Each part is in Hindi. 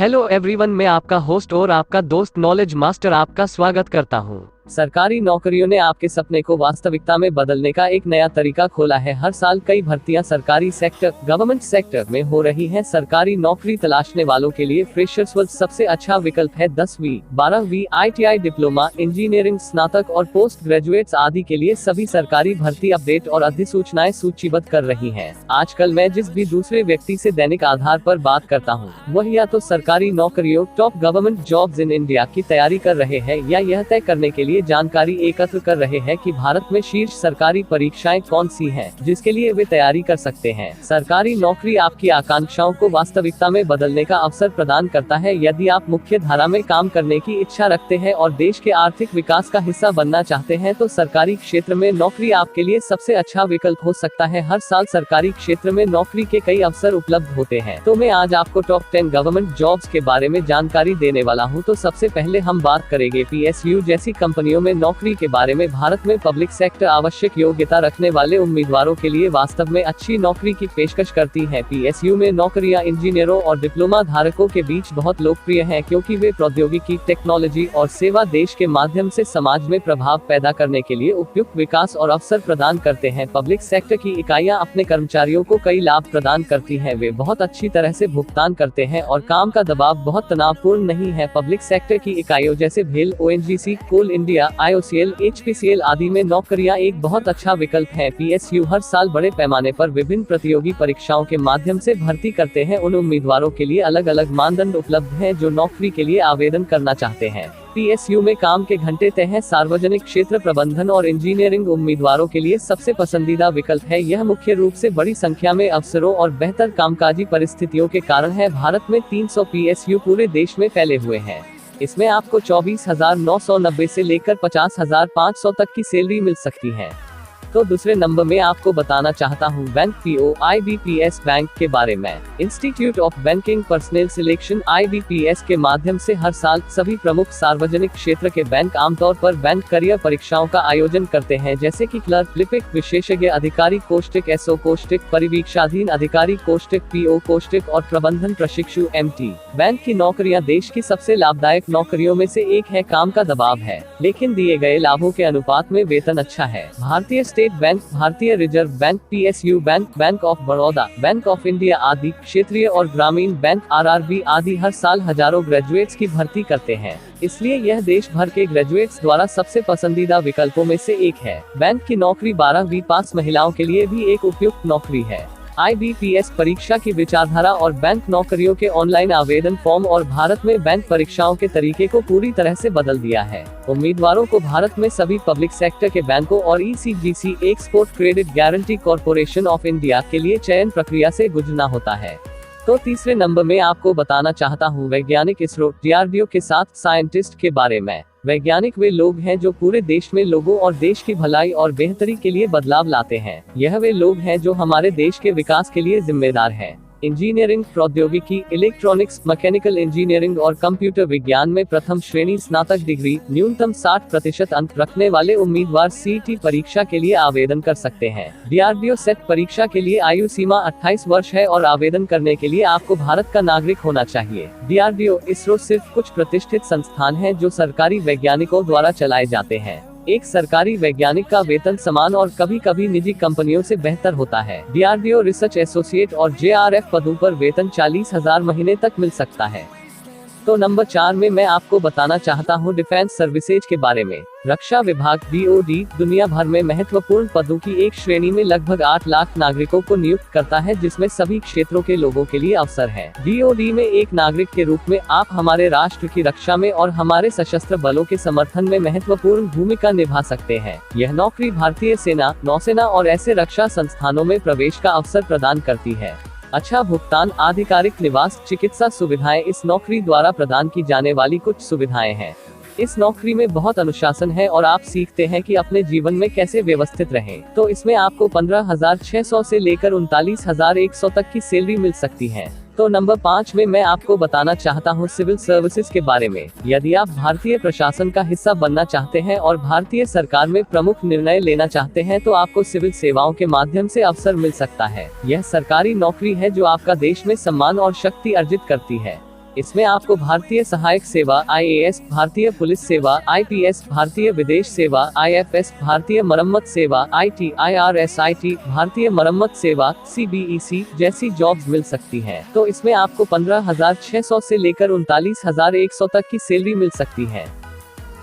हेलो एवरीवन, मैं आपका होस्ट और आपका दोस्त नॉलेज मास्टर आपका स्वागत करता हूं। सरकारी नौकरियों ने आपके सपने को वास्तविकता में बदलने का एक नया तरीका खोला है। हर साल कई भर्तियां सरकारी सेक्टर, गवर्नमेंट सेक्टर में हो रही हैं। सरकारी नौकरी तलाशने वालों के लिए फ्रेशर्स वर्ग सबसे अच्छा विकल्प है। 10वीं, 12वीं, ITI डिप्लोमा, इंजीनियरिंग, स्नातक और पोस्ट ग्रेजुएट्स आदि के लिए सभी सरकारी भर्ती अपडेट और अधिसूचनाएं सूचीबद्ध कर रही हैं। आजकल मैं जिस भी दूसरे व्यक्ति से दैनिक आधार पर बात करता हूँ, वह या तो सरकारी नौकरियों, top government jobs in India की तैयारी कर रहे हैं या यह तय करने के लिए जानकारी एकत्र कर रहे हैं कि भारत में शीर्ष सरकारी परीक्षाएं कौन सी हैं, जिसके लिए वे तैयारी कर सकते हैं। सरकारी नौकरी आपकी आकांक्षाओं को वास्तविकता में बदलने का अवसर प्रदान करता है। यदि आप मुख्य धारा में काम करने की इच्छा रखते हैं और देश के आर्थिक विकास का हिस्सा बनना चाहते हैं, तो सरकारी क्षेत्र में नौकरी आपके लिए सबसे अच्छा विकल्प हो सकता है। हर साल सरकारी क्षेत्र में नौकरी के कई अवसर उपलब्ध होते हैं, तो मैं आज आपको टॉप 10 गवर्नमेंट जॉब्स के बारे में जानकारी देने वाला हूं। तो सबसे पहले हम बात करेंगे PSU जैसी कंपनियों में नौकरी के बारे में। भारत में पब्लिक सेक्टर आवश्यक योग्यता रखने वाले उम्मीदवारों के लिए वास्तव में अच्छी नौकरी की पेशकश करती है। PSU में नौकरियां इंजीनियरों और डिप्लोमा धारकों के बीच बहुत लोकप्रिय हैं, क्योंकि वे प्रौद्योगिकी, टेक्नोलॉजी और सेवा देश के माध्यम से समाज में प्रभाव पैदा करने के लिए उपयुक्त विकास और अवसर प्रदान करते हैं। पब्लिक सेक्टर की इकाइयां अपने कर्मचारियों को कई लाभ प्रदान करती हैं। वे बहुत अच्छी तरह से भुगतान करते हैं और काम का दबाव बहुत तनावपूर्ण नहीं है। पब्लिक सेक्टर की इकाइयों जैसे भेल, ONGC, कोल इंडिया, IOCL, HPCL आदि में नौकरियां एक बहुत अच्छा विकल्प है। PSU हर साल बड़े पैमाने पर विभिन्न प्रतियोगी परीक्षाओं के माध्यम से भर्ती करते हैं। उन उम्मीदवारों के लिए अलग अलग मानदंड उपलब्ध हैं जो नौकरी के लिए आवेदन करना चाहते हैं। PSU में काम के घंटे तय हैं। सार्वजनिक क्षेत्र प्रबंधन और इंजीनियरिंग उम्मीदवारों के लिए सबसे पसंदीदा विकल्प है। यह मुख्य रूप से बड़ी संख्या में अवसरों और बेहतर कामकाजी परिस्थितियों के कारण है। भारत में 300 PSU पूरे देश में फैले हुए हैं। इसमें आपको 24,990 से लेकर 50,500 तक की सैलरी मिल सकती है। तो दूसरे नंबर में आपको बताना चाहता हूँ बैंक IBPS बैंक के बारे में। Institute of banking personal selection IBPS के माध्यम से हर साल सभी प्रमुख सार्वजनिक क्षेत्र के बैंक आमतौर पर बैंक करियर परीक्षाओं का आयोजन करते हैं, जैसे कि क्लर्क, लिपिक, विशेषज्ञ अधिकारी कोष्ठक, SO कोष्ठक, परिवीक्षाधीन अधिकारी कोष्ठक, PO कोष्ठक और प्रबंधन प्रशिक्षु MT। बैंक की नौकरियां देश की सबसे लाभदायक नौकरियों में से एक है। काम का दबाव है, लेकिन दिए गए लाभों के अनुपात में वेतन अच्छा है। भारतीय स्टेट बैंक, भारतीय reserve bank, PSU bank, bank of Baroda, bank of India आदि क्षेत्रीय और ग्रामीण बैंक RRB आदि हर साल हजारों ग्रेजुएट्स की भर्ती करते हैं। इसलिए यह देश भर के ग्रेजुएट्स द्वारा सबसे पसंदीदा विकल्पों में से एक है। बैंक की नौकरी 12वीं पास महिलाओं के लिए भी एक उपयुक्त नौकरी है। IBPS परीक्षा की विचारधारा और बैंक नौकरियों के ऑनलाइन आवेदन फॉर्म और भारत में बैंक परीक्षाओं के तरीके को पूरी तरह से बदल दिया है। उम्मीदवारों को भारत में सभी पब्लिक सेक्टर के बैंकों और ECGC, export credit guarantee corporation of India के लिए चयन प्रक्रिया से गुजरना होता है। तो तीसरे नंबर में आपको बताना चाहता हूँ वैज्ञानिक ISRO DRDO के साथ साइंटिस्ट के बारे में। वैज्ञानिक वे लोग हैं जो पूरे देश में लोगों और देश की भलाई और बेहतरी के लिए बदलाव लाते हैं। यह वे लोग हैं जो हमारे देश के विकास के लिए जिम्मेदार हैं। इंजीनियरिंग, प्रौद्योगिकी, इलेक्ट्रॉनिक्स, मैकेनिकल इंजीनियरिंग और कंप्यूटर विज्ञान में प्रथम श्रेणी स्नातक डिग्री, न्यूनतम 60% अंक रखने वाले उम्मीदवार CET परीक्षा के लिए आवेदन कर सकते हैं। DRDO सेट परीक्षा के लिए आयु सीमा 28 वर्ष है और आवेदन करने के लिए आपको भारत का नागरिक होना चाहिए। DRDO, ISRO सिर्फ कुछ प्रतिष्ठित संस्थान हैं जो सरकारी वैज्ञानिकों द्वारा चलाए जाते हैं। एक सरकारी वैज्ञानिक का वेतन समान और कभी कभी निजी कंपनियों से बेहतर होता है। DRDO रिसर्च एसोसिएट और JRF पदों पर वेतन 40,000 महीने तक मिल सकता है। तो नंबर 4 में मैं आपको बताना चाहता हूँ डिफेंस सर्विसेज के बारे में। रक्षा विभाग DOD दुनिया भर में महत्वपूर्ण पदों की एक श्रेणी में लगभग 8 लाख नागरिकों को नियुक्त करता है, जिसमें सभी क्षेत्रों के लोगों के लिए अवसर है। DOD में एक नागरिक के रूप में आप हमारे राष्ट्र की रक्षा में और हमारे सशस्त्र बलों के समर्थन में महत्वपूर्ण भूमिका निभा सकते हैं। यह नौकरी भारतीय सेना, नौसेना और ऐसे रक्षा संस्थानों में प्रवेश का अवसर प्रदान करती है। अच्छा भुगतान, आधिकारिक निवास, चिकित्सा सुविधाएं इस नौकरी द्वारा प्रदान की जाने वाली कुछ सुविधाएं हैं। इस नौकरी में बहुत अनुशासन है और आप सीखते हैं कि अपने जीवन में कैसे व्यवस्थित रहें। तो इसमें आपको 15,600 से लेकर 39,100 तक की सैलरी मिल सकती है। तो नंबर 5 में मैं आपको बताना चाहता हूँ सिविल सर्विसेज के बारे में। यदि आप भारतीय प्रशासन का हिस्सा बनना चाहते हैं और भारतीय सरकार में प्रमुख निर्णय लेना चाहते हैं, तो आपको सिविल सेवाओं के माध्यम से अवसर मिल सकता है। यह सरकारी नौकरी है जो आपका देश में सम्मान और शक्ति अर्जित करती है। इसमें आपको भारतीय सहायक सेवा IAS, भारतीय पुलिस सेवा IPS, भारतीय विदेश सेवा IFS, भारतीय मरम्मत सेवा IT, IRS IT, भारतीय मरम्मत सेवा CBEC जैसी जॉब्स मिल सकती हैं। तो इसमें आपको 15,600 से लेकर 39,100 तक की सैलरी मिल सकती है।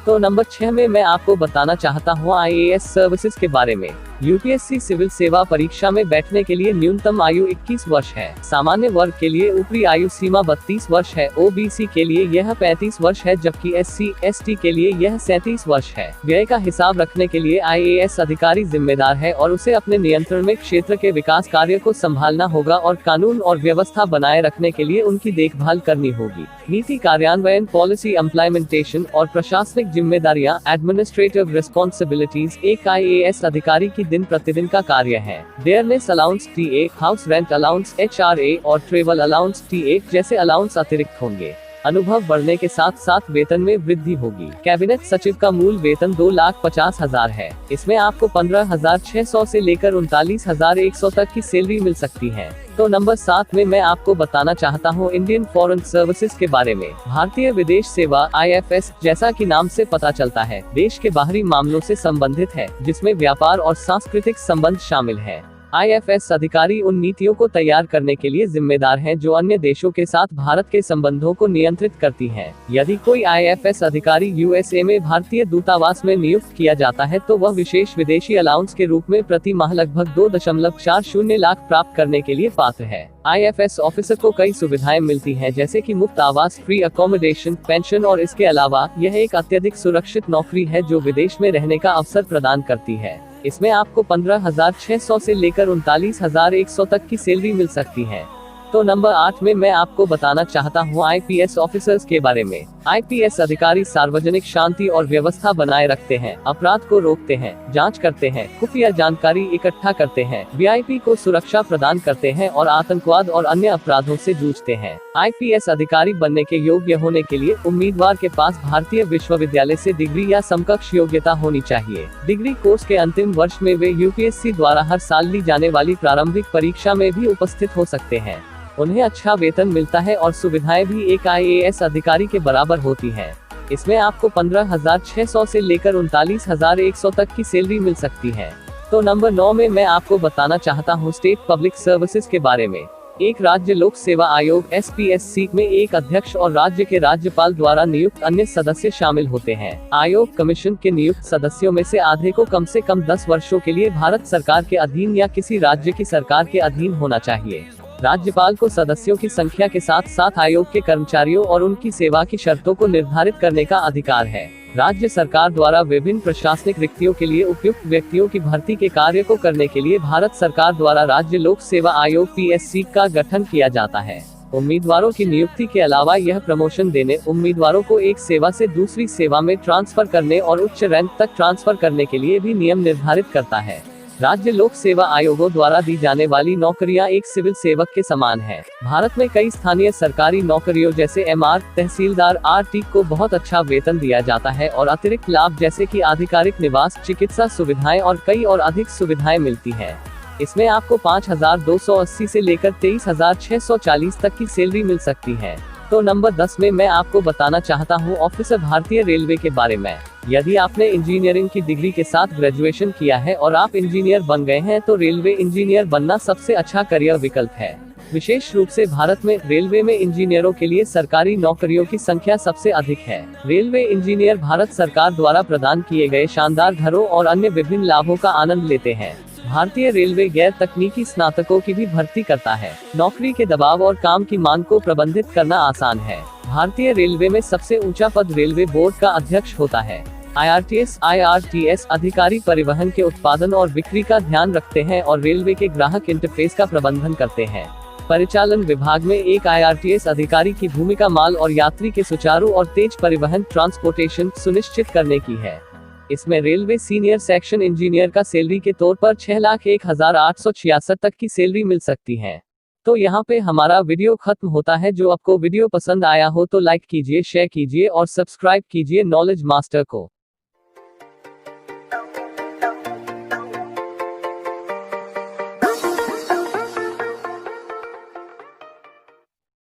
तो नंबर 6 में मैं आपको बताना चाहता हूँ IAS सर्विसेज के बारे में। UPSC सिविल सेवा परीक्षा में बैठने के लिए न्यूनतम आयु 21 वर्ष है। सामान्य वर्ग के लिए ऊपरी आयु सीमा 32 वर्ष है। OBC के लिए यह 35 वर्ष है, जबकि SC ST के लिए यह 37 वर्ष है। व्यय का हिसाब रखने के लिए IAS अधिकारी जिम्मेदार है और उसे अपने नियंत्रण में क्षेत्र के विकास कार्य को संभालना होगा और कानून और व्यवस्था बनाए रखने के लिए उनकी देखभाल करनी होगी। नीति कार्यान्वयन, पॉलिसी इम्प्लीमेंटेशन और प्रशासनिक जिम्मेदारियां एडमिनिस्ट्रेटिव रिस्पॉन्सिबिलिटीज एक IAS अधिकारी की दिन प्रतिदिन का कार्य है। Dearness allowance TA, house rent allowance HRA और ट्रेवल अलाउंस TA जैसे अलाउंस अतिरिक्त होंगे। अनुभव बढ़ने के साथ साथ वेतन में वृद्धि होगी। कैबिनेट सचिव का मूल वेतन 2,50,000 है। इसमें आपको 15,600 से लेकर 39,100 तक की सैलरी मिल सकती है। तो नंबर 7 में मैं आपको बताना चाहता हूँ इंडियन फॉरेन सर्विसेज के बारे में। भारतीय विदेश सेवा IFS जैसा कि नाम से पता चलता है, देश के बाहरी मामलों से संबंधित है, जिसमें व्यापार और सांस्कृतिक संबंध शामिल है। IFS अधिकारी उन नीतियों को तैयार करने के लिए जिम्मेदार हैं जो अन्य देशों के साथ भारत के संबंधों को नियंत्रित करती हैं। यदि कोई IFS अधिकारी USA में भारतीय दूतावास में नियुक्त किया जाता है तो वह विशेष विदेशी अलाउंस के रूप में प्रति माह लगभग 2.40 लाख प्राप्त करने के लिए पात्र है। IFS ऑफिसर को कई सुविधाएं मिलती हैं, जैसे कि मुफ्त आवास, फ्री अकोमोडेशन, पेंशन और इसके अलावा यह एक अत्यधिक सुरक्षित नौकरी है जो विदेश में रहने का अवसर प्रदान करती है। इसमें आपको 15,600 से लेकर 39,100 तक की सैलरी मिल सकती है। तो नंबर 8 में मैं आपको बताना चाहता हूँ IPS ऑफिसर्स के बारे में। IPS अधिकारी सार्वजनिक शांति और व्यवस्था बनाए रखते हैं, अपराध को रोकते हैं, जांच करते हैं, खुफिया जानकारी इकट्ठा करते हैं, VIP को सुरक्षा प्रदान करते हैं और आतंकवाद और अन्य अपराधों से जूझते हैं। IPS अधिकारी बनने के योग्य होने के लिए उम्मीदवार के पास भारतीय विश्वविद्यालय से डिग्री या समकक्ष योग्यता होनी चाहिए। डिग्री कोर्स के अंतिम वर्ष में वे UPSC द्वारा हर साल ली जाने वाली प्रारंभिक परीक्षा में भी उपस्थित हो सकते हैं। उन्हें अच्छा वेतन मिलता है और सुविधाएं भी एक IAS अधिकारी के बराबर होती हैं। इसमें आपको 15,600 से लेकर 39,100 तक की सैलरी मिल सकती है। तो नंबर 9 में मैं आपको बताना चाहता हूँ स्टेट पब्लिक सर्विसेज के बारे में। एक राज्य लोक सेवा आयोग SPSC में एक अध्यक्ष और राज्य के राज्यपाल द्वारा नियुक्त अन्य सदस्य शामिल होते हैं। आयोग कमीशन के नियुक्त सदस्यों में से आधे को कम से कम 10 वर्षों के लिए भारत सरकार के अधीन या किसी राज्य की सरकार के अधीन होना चाहिए। राज्यपाल को सदस्यों की संख्या के साथ साथ आयोग के कर्मचारियों और उनकी सेवा की शर्तों को निर्धारित करने का अधिकार है। राज्य सरकार द्वारा विभिन्न प्रशासनिक रिक्तियों के लिए उपयुक्त व्यक्तियों की भर्ती के कार्य को करने के लिए भारत सरकार द्वारा राज्य लोक सेवा आयोग PSC का गठन किया जाता है। उम्मीदवारों की नियुक्ति के अलावा यह प्रमोशन देने, उम्मीदवारों को एक सेवा से दूसरी सेवा में ट्रांसफर करने और उच्च रैंक तक ट्रांसफर करने के लिए भी नियम निर्धारित करता है। राज्य लोक सेवा आयोगों द्वारा दी जाने वाली नौकरियां एक सिविल सेवक के समान है। भारत में कई स्थानीय सरकारी नौकरियों जैसे MR, तहसीलदार, RT को बहुत अच्छा वेतन दिया जाता है और अतिरिक्त लाभ जैसे कि आधिकारिक निवास, चिकित्सा सुविधाएं और कई और अधिक सुविधाएं मिलती हैं। इसमें आपको 5,280 से लेकर 23,640 तक की सैलरी मिल सकती है। तो नंबर 10 में मैं आपको बताना चाहता हूँ ऑफिसर भारतीय रेलवे के बारे में। यदि आपने इंजीनियरिंग की डिग्री के साथ ग्रेजुएशन किया है और आप इंजीनियर बन गए हैं तो रेलवे इंजीनियर बनना सबसे अच्छा करियर विकल्प है। विशेष रूप से भारत में रेलवे में इंजीनियरों के लिए सरकारी नौकरियों की संख्या सबसे अधिक है। रेलवे इंजीनियर भारत सरकार द्वारा प्रदान किए गए शानदार घरों और अन्य विभिन्न लाभों का आनंद लेते हैं। भारतीय रेलवे गैर तकनीकी स्नातकों की भी भर्ती करता है। नौकरी के दबाव और काम की मांग को प्रबंधित करना आसान है। भारतीय रेलवे में सबसे ऊंचा पद रेलवे बोर्ड का अध्यक्ष होता है। IRTS अधिकारी परिवहन के उत्पादन और बिक्री का ध्यान रखते हैं और रेलवे के ग्राहक इंटरफेस का प्रबंधन करते हैं। परिचालन विभाग में एक IRTS अधिकारी की भूमिका माल और यात्री के सुचारू और तेज परिवहन ट्रांसपोर्टेशन सुनिश्चित करने की है। इसमें रेलवे सीनियर सेक्शन इंजीनियर का सैलरी के तौर पर 6,01,866 तक की सैलरी मिल सकती है। तो यहाँ पे हमारा वीडियो खत्म होता है। जो आपको वीडियो पसंद आया हो तो लाइक कीजिए, शेयर कीजिए और सब्सक्राइब कीजिए नॉलेज मास्टर को।